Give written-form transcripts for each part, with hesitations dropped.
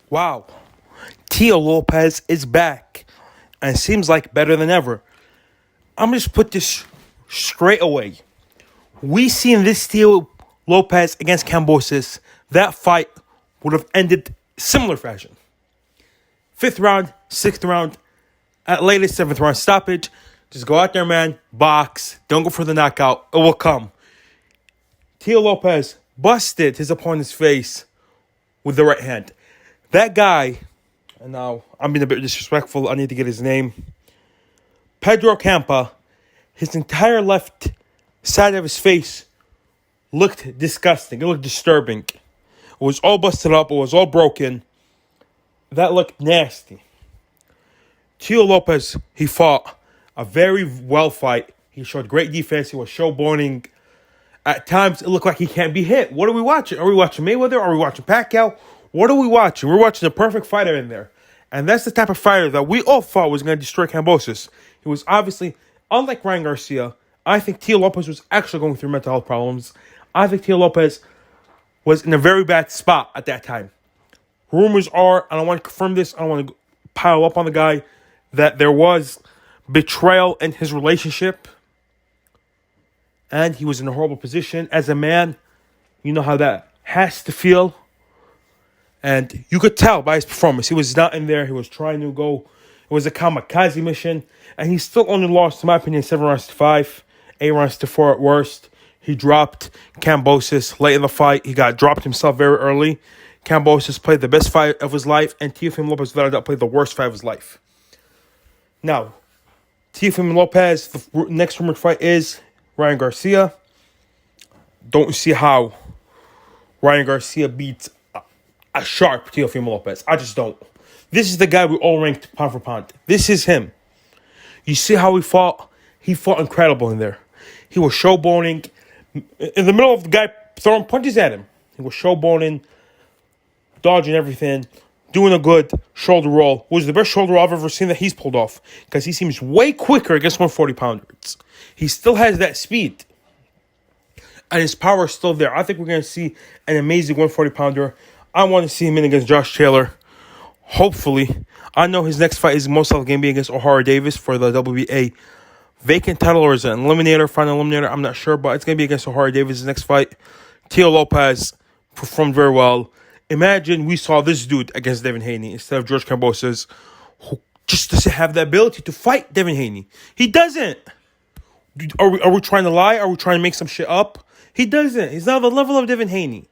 Wow, Teo Lopez is back and seems like better than ever. I'm going to just put this straight away. We seen this Teo Lopez against Kambosos. That fight would have ended similar fashion. 5th round, 6th round, at latest 7th round stoppage. Just go out there, man. Box. Don't go for the knockout. It will come. Teo Lopez busted his opponent's face with the right hand. That guy, and now I'm being a bit disrespectful. I need to get his name. Pedro Campa, his entire left side of his face looked disgusting. It looked disturbing. It was all busted up. It was all broken. That looked nasty. Teo Lopez, he fought a very well fight. He showed great defense. He was showboating. At times, it looked like he can't be hit. What are we watching? Are we watching Mayweather? Are we watching Pacquiao? What are we watching? We're watching a perfect fighter in there. And that's the type of fighter that we all thought was going to destroy Kambosos. He was obviously, unlike Ryan Garcia, I think Teo Lopez was actually going through mental health problems. I think Teo Lopez was in a very bad spot at that time. Rumors are, I don't want to confirm this, I don't want to pile up on the guy, that there was betrayal in his relationship. And he was in a horrible position. As a man, you know how that has to feel. And you could tell by his performance. He was not in there. He was trying to go. It was a kamikaze mission. And he still only lost, in my opinion, 7 rounds to 5. 8 rounds to 4 at worst. He dropped Kambosos late in the fight. He got dropped himself very early. Kambosos played the best fight of his life. And Teofimo Lopez, without a doubt, played the worst fight of his life. Now, Teofimo Lopez, the next rumored fight is Ryan Garcia. Don't see how Ryan Garcia beats a sharp Teofimo Lopez. I just don't. This is the guy we all ranked pound for pound. This is him. You see how he fought? He fought incredible in there. He was showboating. In the middle of the guy throwing punches at him, he was showboating, dodging everything, doing a good shoulder roll. It was the best shoulder roll I've ever seen that he's pulled off because he seems way quicker against 140-pounders. He still has that speed. And his power is still there. I think we're going to see an amazing 140-pounder. I want to see him in against Josh Taylor. Hopefully. I know his next fight is most likely going to be against O'Hara Davis for the WBA vacant title, or is it an eliminator, final eliminator? I'm not sure, but it's going to be against O'Hara Davis' next fight. Teo Lopez performed very well. Imagine we saw this dude against Devin Haney instead of George Kambosos, who just doesn't have the ability to fight Devin Haney. He doesn't. Are we trying to lie? Are we trying to make some shit up? He doesn't. He's not the level of Devin Haney.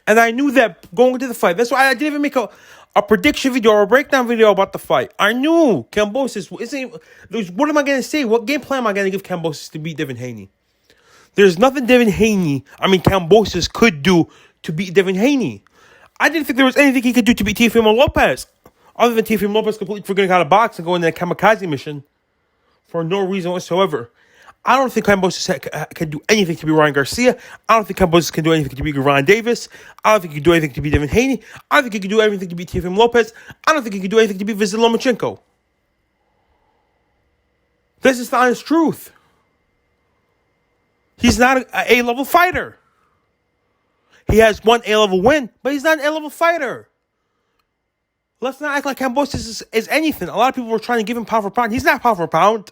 And I knew that going into the fight. That's why I didn't even make a prediction video or a breakdown video about the fight. I knew Kambosos isn't. What am I going to say? What game plan am I going to give Kambosos to beat Devin Haney? There's nothing Kambosos could do to beat Devin Haney. I didn't think there was anything he could do to beat Teofimo Lopez. Other than Teofimo Lopez completely forgetting how to box and going in a kamikaze mission for no reason whatsoever. I don't think Kambosos can do anything to beat Ryan Garcia. I don't think Kambosos can do anything to beat Ryan Davis. I don't think he can do anything to beat Devin Haney. I don't think he can do anything to beat Teofimo Lopez. I don't think he can do anything to beat Vasily Lomachenko. This is the honest truth. He's not an A-level fighter. He has one A-level win, but he's not an A-level fighter. Let's not act like Kambosos is anything. A lot of people were trying to give him pound for pound. He's not pound for pound.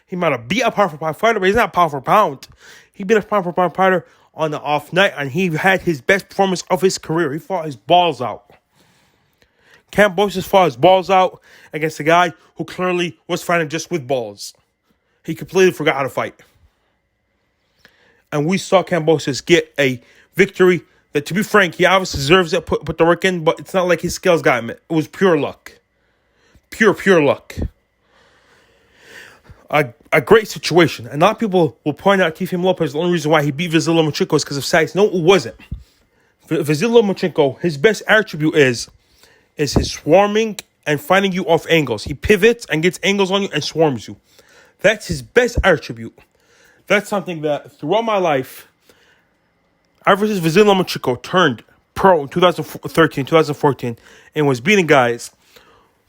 He might have beat a pound for pound fighter, but he's not pound for pound. He beat a pound for pound fighter on the off night, and he had his best performance of his career. He fought his balls out. Kambosos fought his balls out against a guy who clearly was fighting just with balls. He completely forgot how to fight. And we saw Kambosos get a victory that, to be frank, he obviously deserves it, put the work in, but it's not like his skills got him. It was pure luck. Pure luck. A great situation. And a lot of people will point out Teofimo Lopez, the only reason why he beat Vasily Lomachenko is because of size. No, it wasn't. Vasily Lomachenko, his best attribute is his swarming and finding you off angles. He pivots and gets angles on you and swarms you. That's his best attribute. That's something that throughout my life, ever since Vasily Lomachenko turned pro in 2013, 2014, and was beating guys,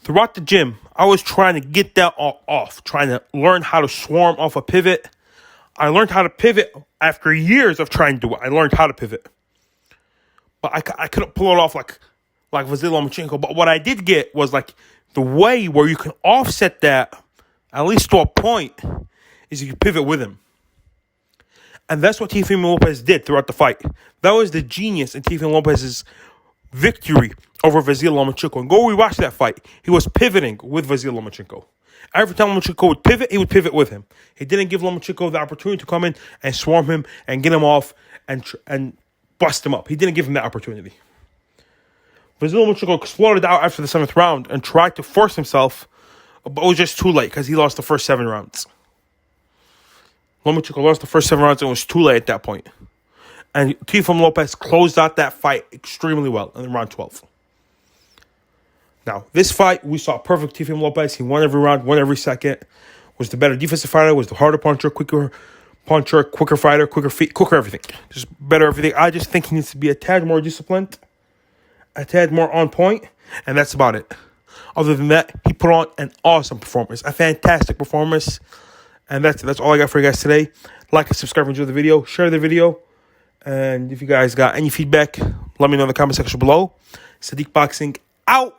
throughout the gym, I was trying to get that off, trying to learn how to swarm off a pivot. I learned how to pivot after years of trying to do it. I learned how to pivot. But I couldn't pull it off like Vasily Lomachenko. But what I did get was like the way where you can offset that, at least to a point, is you can pivot with him. And that's what Teofimo Lopez did throughout the fight. That was the genius in Teofimo Lopez's victory over Vasily Lomachenko. And go rewatch that fight. He was pivoting with Vasily Lomachenko. Every time Lomachenko would pivot, he would pivot with him. He didn't give Lomachenko the opportunity to come in and swarm him and get him off and bust him up. He didn't give him that opportunity. Vasily Lomachenko exploded out after the 7th round and tried to force himself, but it was just too late because he lost the first 7 rounds. Lomachenko lost the first 7 rounds and it was too late at that point. And Teofimo Lopez closed out that fight extremely well in round 12. Now, this fight, we saw perfect Teofimo Lopez. He won every round, won every second. Was the better defensive fighter, was the harder puncher, quicker fighter, quicker feet, quicker everything. Just better everything. I just think he needs to be a tad more disciplined, a tad more on point, and that's about it. Other than that, he put on an awesome performance, a fantastic performance. And that's all I got for you guys today. Like and subscribe, enjoy the video, share the video. And if you guys got any feedback, let me know in the comment section below. Sadiq Boxing out.